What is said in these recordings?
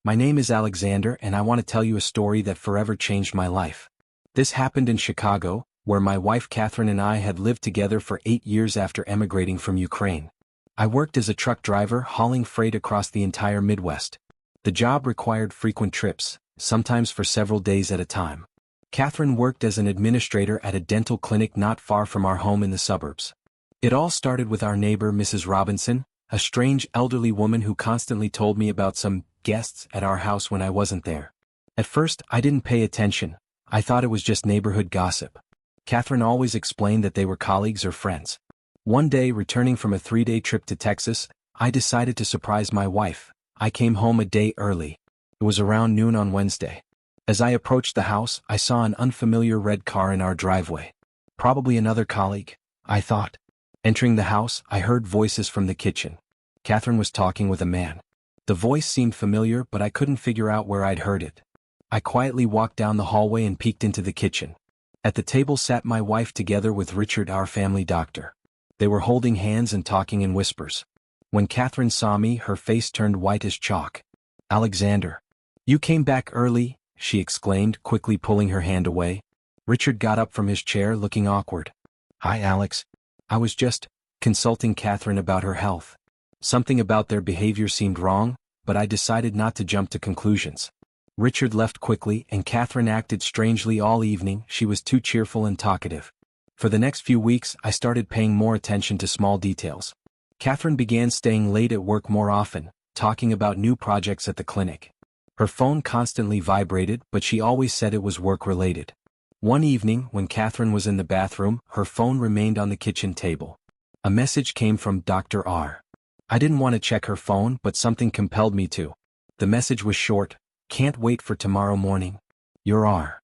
My name is Alexander and I want to tell you a story that forever changed my life. This happened in Chicago, where my wife Catherine and I had lived together for 8 years after emigrating from Ukraine. I worked as a truck driver hauling freight across the entire Midwest. The job required frequent trips, sometimes for several days at a time. Catherine worked as an administrator at a dental clinic not far from our home in the suburbs. It all started with our neighbor Mrs. Robinson, a strange elderly woman who constantly told me about some guests at our house when I wasn't there. At first, I didn't pay attention. I thought it was just neighborhood gossip. Catherine always explained that they were colleagues or friends. One day, returning from a 3-day trip to Texas, I decided to surprise my wife. I came home a day early. It was around noon on Wednesday. As I approached the house, I saw an unfamiliar red car in our driveway. Probably another colleague, I thought. Entering the house, I heard voices from the kitchen. Catherine was talking with a man. The voice seemed familiar, but I couldn't figure out where I'd heard it. I quietly walked down the hallway and peeked into the kitchen. At the table sat my wife together with Richard, our family doctor. They were holding hands and talking in whispers. When Catherine saw me, her face turned white as chalk. "Alexander, you came back early," she exclaimed, quickly pulling her hand away. Richard got up from his chair, looking awkward. "Hi, Alex. I was just consulting Catherine about her health. Something about their behavior seemed wrong, but I decided not to jump to conclusions." Richard left quickly, and Catherine acted strangely all evening. She was too cheerful and talkative. For the next few weeks, I started paying more attention to small details. Catherine began staying late at work more often, talking about new projects at the clinic. Her phone constantly vibrated, but she always said it was work-related. One evening, when Catherine was in the bathroom, her phone remained on the kitchen table. A message came from Dr. R. I didn't want to check her phone, but something compelled me to. The message was short: "Can't wait for tomorrow morning. Your R."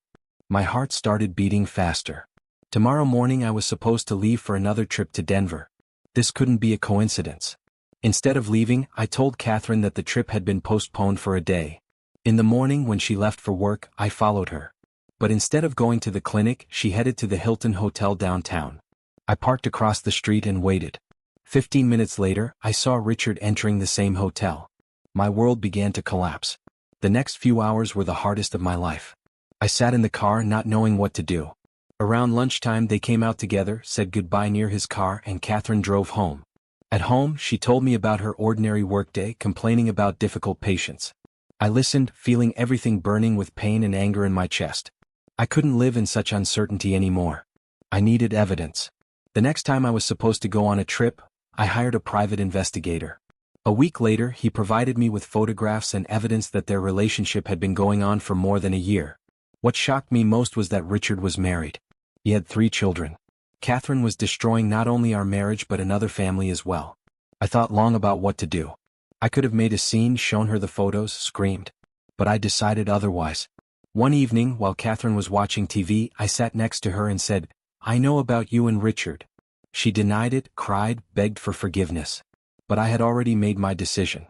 My heart started beating faster. Tomorrow morning I was supposed to leave for another trip to Denver. This couldn't be a coincidence. Instead of leaving, I told Catherine that the trip had been postponed for a day. In the morning when she left for work, I followed her. But instead of going to the clinic, she headed to the Hilton Hotel downtown. I parked across the street and waited. 15 minutes later, I saw Richard entering the same hotel. My world began to collapse. The next few hours were the hardest of my life. I sat in the car not knowing what to do. Around lunchtime they came out together, said goodbye near his car, and Catherine drove home. At home, she told me about her ordinary workday, complaining about difficult patients. I listened, feeling everything burning with pain and anger in my chest. I couldn't live in such uncertainty anymore. I needed evidence. The next time I was supposed to go on a trip, I hired a private investigator. A week later, he provided me with photographs and evidence that their relationship had been going on for more than a year. What shocked me most was that Richard was married. He had 3 children. Catherine was destroying not only our marriage but another family as well. I thought long about what to do. I could have made a scene, shown her the photos, screamed. But I decided otherwise. One evening, while Catherine was watching TV, I sat next to her and said, "I know about you and Richard." She denied it, cried, begged for forgiveness. But I had already made my decision.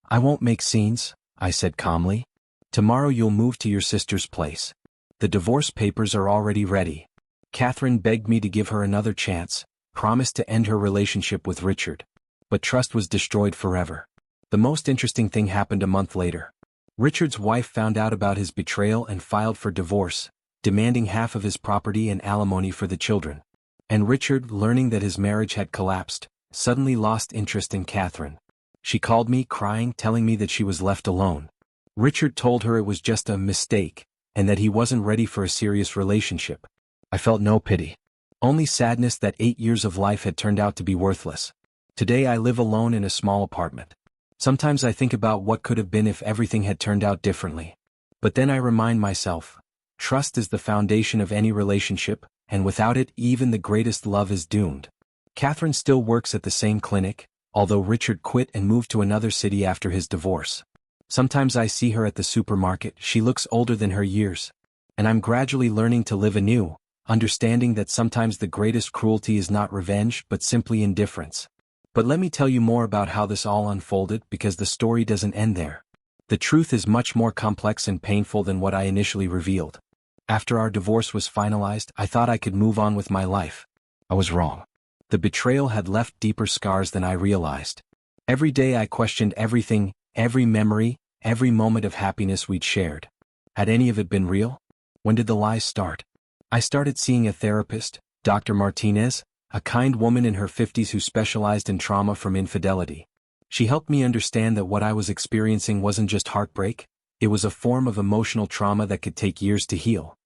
"I won't make scenes," I said calmly. "Tomorrow you'll move to your sister's place. The divorce papers are already ready." Catherine begged me to give her another chance, promised to end her relationship with Richard. But trust was destroyed forever. The most interesting thing happened a month later. Richard's wife found out about his betrayal and filed for divorce, demanding half of his property and alimony for the children. And Richard, learning that his marriage had collapsed, suddenly lost interest in Catherine. She called me, crying, telling me that she was left alone. Richard told her it was just a mistake, and that he wasn't ready for a serious relationship. I felt no pity. Only sadness that 8 years of life had turned out to be worthless. Today I live alone in a small apartment. Sometimes I think about what could have been if everything had turned out differently. But then I remind myself, trust is the foundation of any relationship, and without it, even the greatest love is doomed. Catherine still works at the same clinic, although Richard quit and moved to another city after his divorce. Sometimes I see her at the supermarket. She looks older than her years. And I'm gradually learning to live anew, understanding that sometimes the greatest cruelty is not revenge but simply indifference. But let me tell you more about how this all unfolded, because the story doesn't end there. The truth is much more complex and painful than what I initially revealed. After our divorce was finalized, I thought I could move on with my life. I was wrong. The betrayal had left deeper scars than I realized. Every day I questioned everything, every memory, every moment of happiness we'd shared. Had any of it been real? When did the lies start? I started seeing a therapist, Dr. Martinez, a kind woman in her 50s who specialized in trauma from infidelity. She helped me understand that what I was experiencing wasn't just heartbreak, it was a form of emotional trauma that could take years to heal.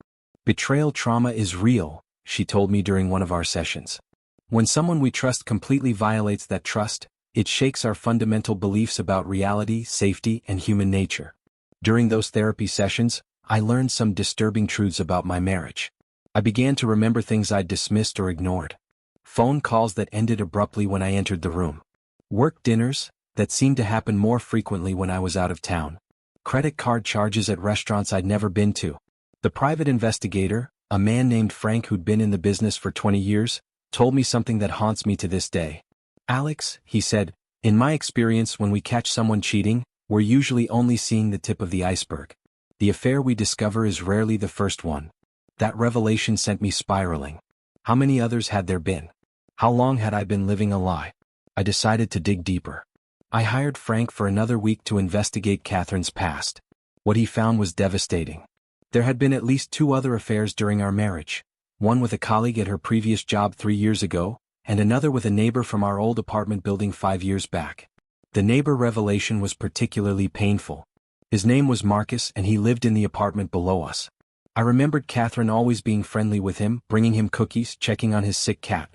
Betrayal trauma is real, she told me during one of our sessions. When someone we trust completely violates that trust, it shakes our fundamental beliefs about reality, safety, and human nature. During those therapy sessions, I learned some disturbing truths about my marriage. I began to remember things I'd dismissed or ignored. Phone calls that ended abruptly when I entered the room. Work dinners that seemed to happen more frequently when I was out of town. Credit card charges at restaurants I'd never been to. The private investigator, a man named Frank who'd been in the business for 20 years, told me something that haunts me to this day. Alex, he said, in my experience when we catch someone cheating, we're usually only seeing the tip of the iceberg. The affair we discover is rarely the first one. That revelation sent me spiraling. How many others had there been? How long had I been living a lie? I decided to dig deeper. I hired Frank for another week to investigate Catherine's past. What he found was devastating. There had been at least 2 other affairs during our marriage, one with a colleague at her previous job 3 years ago, and another with a neighbor from our old apartment building 5 years back. The neighbor revelation was particularly painful. His name was Marcus and he lived in the apartment below us. I remembered Catherine always being friendly with him, bringing him cookies, checking on his sick cat.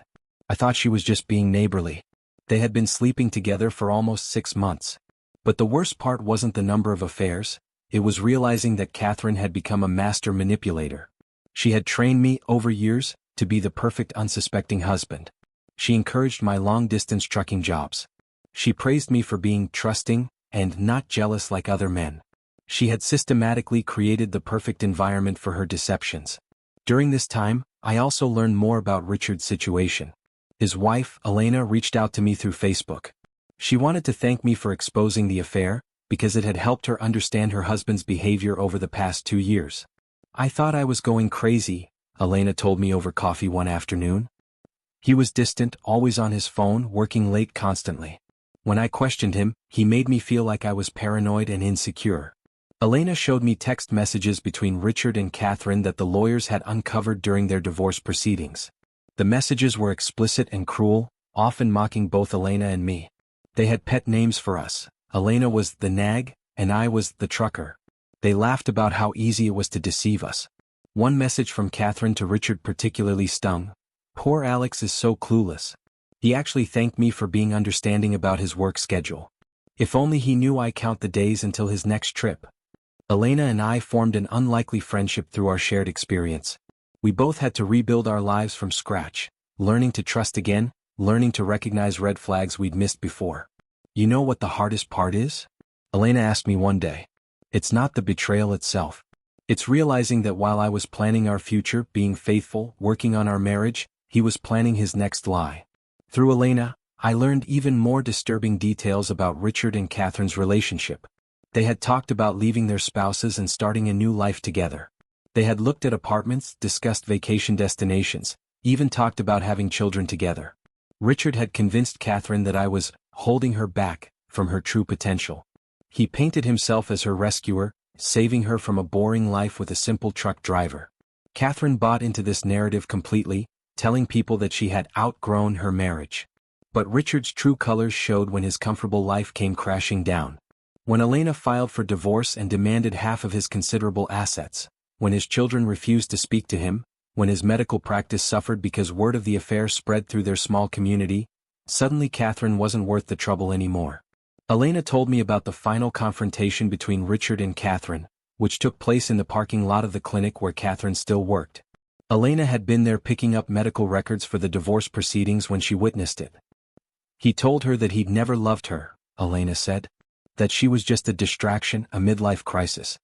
I thought she was just being neighborly. They had been sleeping together for almost 6 months. But the worst part wasn't the number of affairs, it was realizing that Catherine had become a master manipulator. She had trained me, over years, to be the perfect unsuspecting husband. She encouraged my long-distance trucking jobs. She praised me for being trusting and not jealous like other men. She had systematically created the perfect environment for her deceptions. During this time, I also learned more about Richard's situation. His wife, Elena, reached out to me through Facebook. She wanted to thank me for exposing the affair, because it had helped her understand her husband's behavior over the past 2 years. I thought I was going crazy, Elena told me over coffee one afternoon. He was distant, always on his phone, working late constantly. When I questioned him, he made me feel like I was paranoid and insecure. Elena showed me text messages between Richard and Catherine that the lawyers had uncovered during their divorce proceedings. The messages were explicit and cruel, often mocking both Elena and me. They had pet names for us. Elena was the nag, and I was the trucker. They laughed about how easy it was to deceive us. One message from Catherine to Richard particularly stung. Poor Alex is so clueless. He actually thanked me for being understanding about his work schedule. If only he knew I count the days until his next trip. Elena and I formed an unlikely friendship through our shared experience. We both had to rebuild our lives from scratch, learning to trust again, learning to recognize red flags we'd missed before. You know what the hardest part is? Elena asked me one day. It's not the betrayal itself. It's realizing that while I was planning our future, being faithful, working on our marriage, he was planning his next lie. Through Elena, I learned even more disturbing details about Richard and Catherine's relationship. They had talked about leaving their spouses and starting a new life together. They had looked at apartments, discussed vacation destinations, even talked about having children together. Richard had convinced Catherine that I was holding her back from her true potential. He painted himself as her rescuer, saving her from a boring life with a simple truck driver. Catherine bought into this narrative completely, telling people that she had outgrown her marriage. But Richard's true colors showed when his comfortable life came crashing down. When Elena filed for divorce and demanded half of his considerable assets, when his children refused to speak to him, when his medical practice suffered because word of the affair spread through their small community, suddenly Catherine wasn't worth the trouble anymore. Elena told me about the final confrontation between Richard and Catherine, which took place in the parking lot of the clinic where Catherine still worked. Elena had been there picking up medical records for the divorce proceedings when she witnessed it. He told her that he'd never loved her, Elena said. That she was just a distraction, a midlife crisis.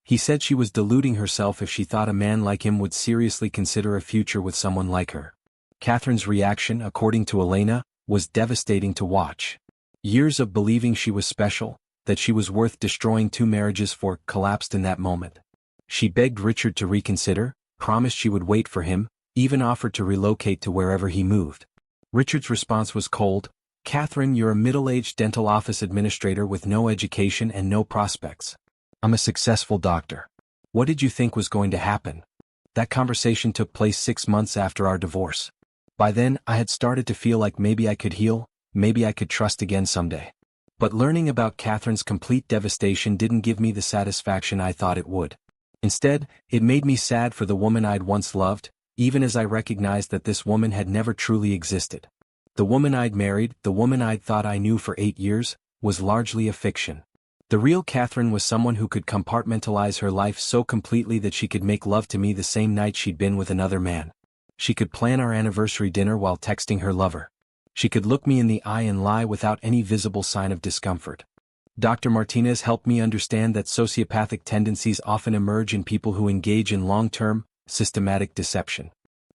He said she was deluding herself if she thought a man like him would seriously consider a future with someone like her. Catherine's reaction, according to Elena, was devastating to watch. Years of believing she was special, that she was worth destroying 2 marriages for, collapsed in that moment. She begged Richard to reconsider, promised she would wait for him, even offered to relocate to wherever he moved. Richard's response was cold. Catherine, you're a middle-aged dental office administrator with no education and no prospects. I'm a successful doctor. What did you think was going to happen? That conversation took place 6 months after our divorce. By then, I had started to feel like maybe I could heal, maybe I could trust again someday. But learning about Catherine's complete devastation didn't give me the satisfaction I thought it would. Instead, it made me sad for the woman I'd once loved, even as I recognized that this woman had never truly existed. The woman I'd married, the woman I'd thought I knew for 8 years, was largely a fiction. The real Catherine was someone who could compartmentalize her life so completely that she could make love to me the same night she'd been with another man. She could plan our anniversary dinner while texting her lover. She could look me in the eye and lie without any visible sign of discomfort. Dr. Martinez helped me understand that sociopathic tendencies often emerge in people who engage in long-term, systematic deception.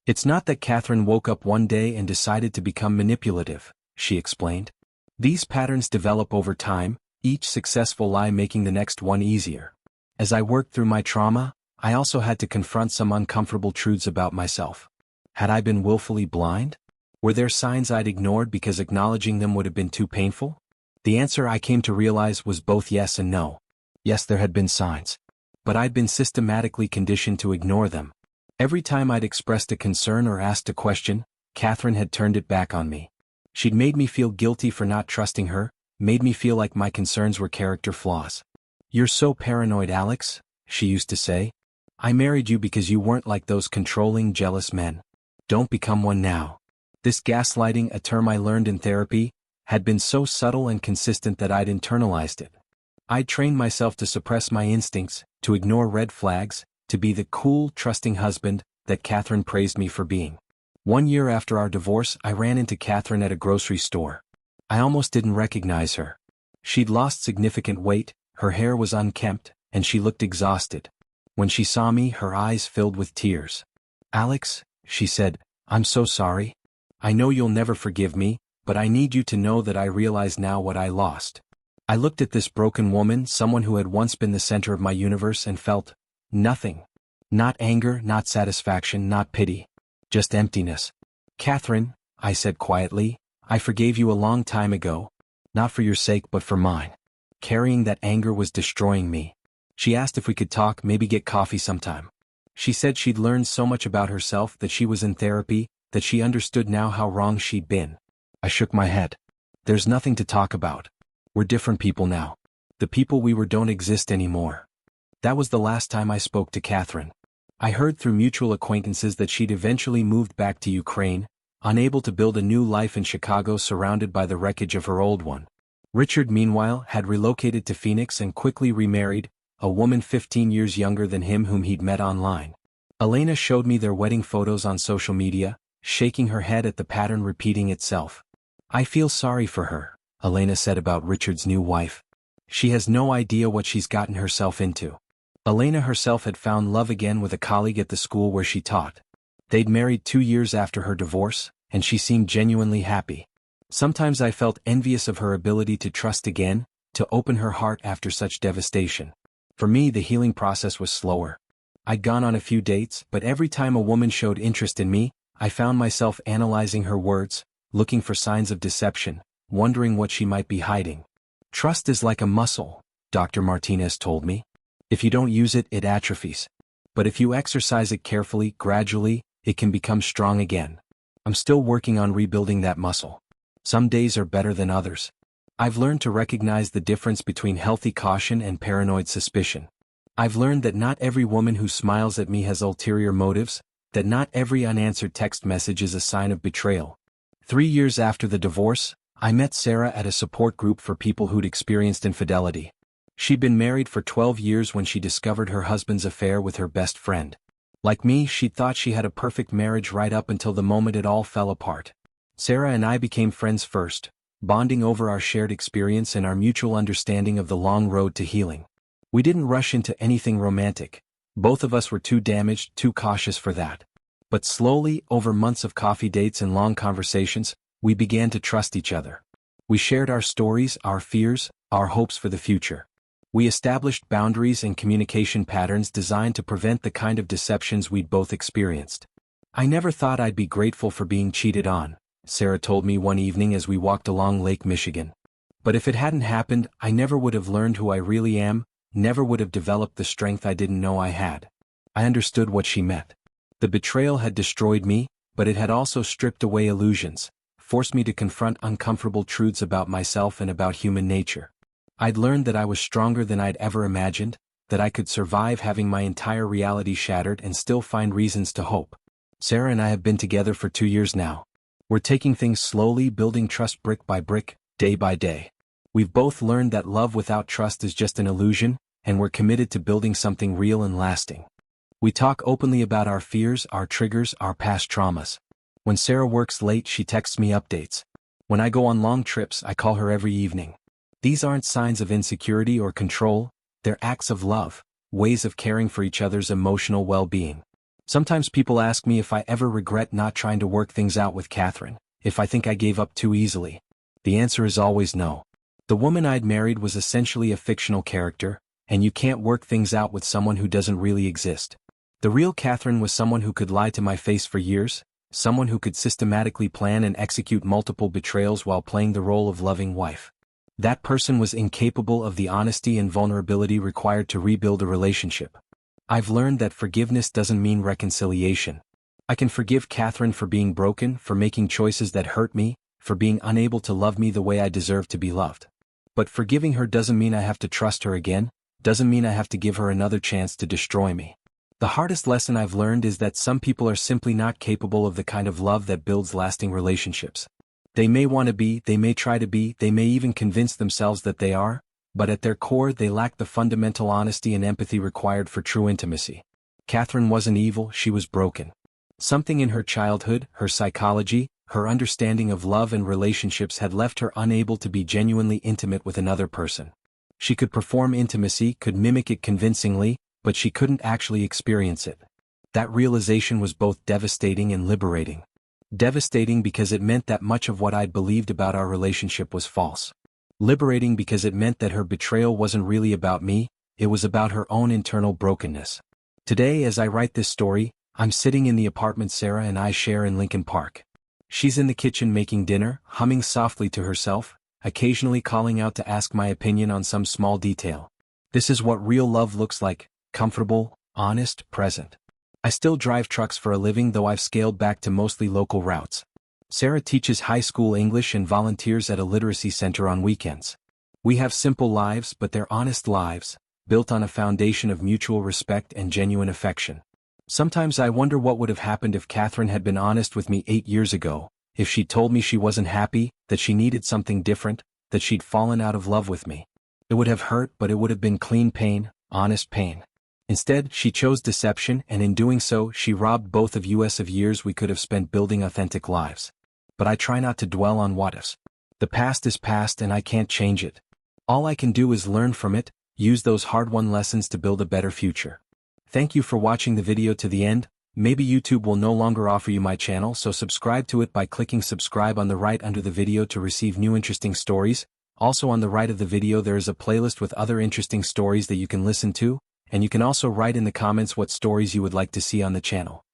It's not that Catherine woke up one day and decided to become manipulative, she explained. These patterns develop over time, each successful lie making the next one easier. As I worked through my trauma, I also had to confront some uncomfortable truths about myself. Had I been willfully blind? Were there signs I'd ignored because acknowledging them would have been too painful? The answer I came to realize was both yes and no. Yes, there had been signs. But I'd been systematically conditioned to ignore them. Every time I'd expressed a concern or asked a question, Catherine had turned it back on me. She'd made me feel guilty for not trusting her, made me feel like my concerns were character flaws. "You're so paranoid, Alex," she used to say. "I married you because you weren't like those controlling, jealous men. Don't become one now." This gaslighting, a term I learned in therapy, had been so subtle and consistent that I'd internalized it. I'd trained myself to suppress my instincts, to ignore red flags, to be the cool, trusting husband that Catherine praised me for being. 1 year after our divorce, I ran into Catherine at a grocery store. I almost didn't recognize her. She'd lost significant weight, her hair was unkempt, and she looked exhausted. When she saw me, her eyes filled with tears. "Alex," she said, "I'm so sorry. I know you'll never forgive me, but I need you to know that I realize now what I lost." I looked at this broken woman, someone who had once been the center of my universe, and felt nothing. Not anger, not satisfaction, not pity. Just emptiness. "Catherine," I said quietly, "I forgave you a long time ago. Not for your sake but for mine." Carrying that anger was destroying me. She asked if we could talk, maybe get coffee sometime. She said she'd learned so much about herself, that she was in therapy, that she understood now how wrong she'd been. I shook my head. "There's nothing to talk about. We're different people now. The people we were don't exist anymore." That was the last time I spoke to Catherine. I heard through mutual acquaintances that she'd eventually moved back to Ukraine, unable to build a new life in Chicago surrounded by the wreckage of her old one. Richard, meanwhile, had relocated to Phoenix and quickly remarried, a woman 15 years younger than him whom he'd met online. Elena showed me their wedding photos on social media, shaking her head at the pattern repeating itself. "I feel sorry for her," Elena said about Richard's new wife. "She has no idea what she's gotten herself into." Elena herself had found love again with a colleague at the school where she taught. They'd married 2 years after her divorce, and she seemed genuinely happy. Sometimes I felt envious of her ability to trust again, to open her heart after such devastation. For me, the healing process was slower. I'd gone on a few dates, but every time a woman showed interest in me, I found myself analyzing her words, looking for signs of deception, wondering what she might be hiding. "Trust is like a muscle," Dr. Martinez told me. "If you don't use it, it atrophies. But if you exercise it carefully, gradually, it can become strong again." I'm still working on rebuilding that muscle. Some days are better than others. I've learned to recognize the difference between healthy caution and paranoid suspicion. I've learned that not every woman who smiles at me has ulterior motives, that not every unanswered text message is a sign of betrayal. 3 years after the divorce, I met Sarah at a support group for people who'd experienced infidelity. She'd been married for 12 years when she discovered her husband's affair with her best friend. Like me, she'd thought she had a perfect marriage right up until the moment it all fell apart. Sarah and I became friends first, bonding over our shared experience and our mutual understanding of the long road to healing. We didn't rush into anything romantic. Both of us were too damaged, too cautious for that. But slowly, over months of coffee dates and long conversations, we began to trust each other. We shared our stories, our fears, our hopes for the future. We established boundaries and communication patterns designed to prevent the kind of deceptions we'd both experienced. "I never thought I'd be grateful for being cheated on," Sarah told me one evening as we walked along Lake Michigan. But if it hadn't happened, I never would have learned who I really am, never would have developed the strength I didn't know I had. I understood what she meant. The betrayal had destroyed me, but it had also stripped away illusions, forced me to confront uncomfortable truths about myself and about human nature. I'd learned that I was stronger than I'd ever imagined, that I could survive having my entire reality shattered and still find reasons to hope. Sarah and I have been together for 2 years now. We're taking things slowly, building trust brick by brick, day by day. We've both learned that love without trust is just an illusion, and we're committed to building something real and lasting. We talk openly about our fears, our triggers, our past traumas. When Sarah works late, she texts me updates. When I go on long trips, I call her every evening. These aren't signs of insecurity or control, they're acts of love, ways of caring for each other's emotional well-being. Sometimes people ask me if I ever regret not trying to work things out with Catherine, if I think I gave up too easily. The answer is always no. The woman I'd married was essentially a fictional character, and you can't work things out with someone who doesn't really exist. The real Catherine was someone who could lie to my face for years, someone who could systematically plan and execute multiple betrayals while playing the role of loving wife. That person was incapable of the honesty and vulnerability required to rebuild a relationship. I've learned that forgiveness doesn't mean reconciliation. I can forgive Catherine for being broken, for making choices that hurt me, for being unable to love me the way I deserve to be loved. But forgiving her doesn't mean I have to trust her again, doesn't mean I have to give her another chance to destroy me. The hardest lesson I've learned is that some people are simply not capable of the kind of love that builds lasting relationships. They may want to be, they may try to be, they may even convince themselves that they are, but at their core they lack the fundamental honesty and empathy required for true intimacy. Catherine wasn't evil, she was broken. Something in her childhood, her psychology, her understanding of love and relationships had left her unable to be genuinely intimate with another person. She could perform intimacy, could mimic it convincingly, but she couldn't actually experience it. That realization was both devastating and liberating. Devastating because it meant that much of what I'd believed about our relationship was false. Liberating because it meant that her betrayal wasn't really about me, it was about her own internal brokenness. Today, as I write this story, I'm sitting in the apartment Sarah and I share in Lincoln Park. She's in the kitchen making dinner, humming softly to herself, occasionally calling out to ask my opinion on some small detail. This is what real love looks like, comfortable, honest, present. I still drive trucks for a living, though I've scaled back to mostly local routes. Sarah teaches high school English and volunteers at a literacy center on weekends. We have simple lives, but they're honest lives, built on a foundation of mutual respect and genuine affection. Sometimes I wonder what would have happened if Catherine had been honest with me 8 years ago, if she'd told me she wasn't happy, that she needed something different, that she'd fallen out of love with me. It would have hurt, but it would have been clean pain, honest pain. Instead, she chose deception, and in doing so, she robbed both of us of years we could have spent building authentic lives. But I try not to dwell on what-ifs. The past is past and I can't change it. All I can do is learn from it, use those hard-won lessons to build a better future. Thank you for watching the video to the end. Maybe YouTube will no longer offer you my channel, so subscribe to it by clicking subscribe on the right under the video to receive new interesting stories. Also on the right of the video there is a playlist with other interesting stories that you can listen to, and you can also write in the comments what stories you would like to see on the channel.